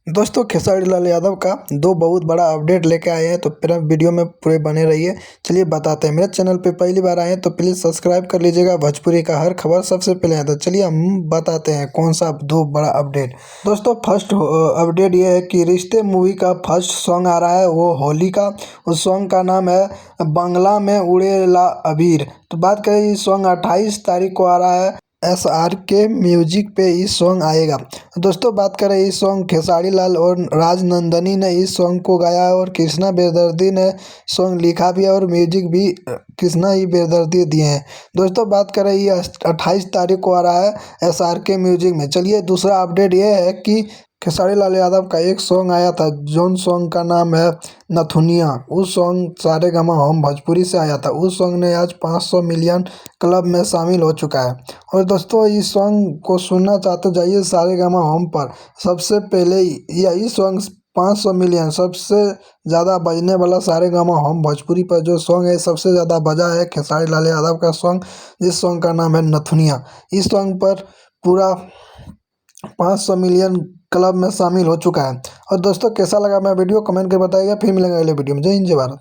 दोस्तों खेसारी लाल यादव का दो बहुत बड़ा अपडेट लेके आए हैं, तो पूरा वीडियो में पूरे बने रहिए। चलिए बताते हैं। मेरे चैनल पे पहली बार आए हैं तो प्लीज़ सब्सक्राइब कर लीजिएगा। भोजपुरी का हर खबर सबसे पहले आता है। चलिए हम बताते हैं कौन सा दो बड़ा अपडेट। दोस्तों फर्स्ट अपडेट ये है कि रिश्ते मूवी का फर्स्ट सॉन्ग आ रहा है, वो होली का। उस सॉन्ग का नाम है बांग्ला में उड़ेला अबीर। तो बात करें, इस सॉन्ग 28 तारीख को आ रहा है। SRK म्यूजिक पे इस सॉन्ग आएगा। दोस्तों बात करें, इस सॉन्ग खेसारी लाल और राजनंदनी ने इस सॉन्ग को गाया है और कृष्णा बेदर्दी ने सॉन्ग लिखा भी है और म्यूजिक भी कृष्णा ही बेदर्दी दिए हैं। दोस्तों बात करें, ये 28 तारीख को आ रहा है SRK म्यूजिक में। चलिए दूसरा अपडेट ये है कि खेसारी लाल यादव का एक सॉन्ग आया था, जोन सॉन्ग का नाम है नथुनिया। उस सॉन्ग सारेगामा हम भोजपुरी से आया था। उस सॉन्ग ने आज 500 मिलियन क्लब में शामिल हो चुका है। और दोस्तों इस सॉन्ग को सुनना चाहते जाइए सारेगामा होम पर। सबसे पहले यही सॉन्ग 500 मिलियन सबसे ज़्यादा बजने वाला सारेगामा होम भोजपुरी पर जो सॉन्ग है सबसे ज़्यादा बजा है खेसारी लाल यादव का सॉन्ग, जिस सॉन्ग का नाम है नथुनिया। इस सॉन्ग पर पूरा 500 मिलियन क्लब में शामिल हो चुका है। और दोस्तों कैसा लगा मैं वीडियो कमेंट कर बताइएगा। फिर मिलेंगे अगले वीडियो में। जय हिंद जय भारत।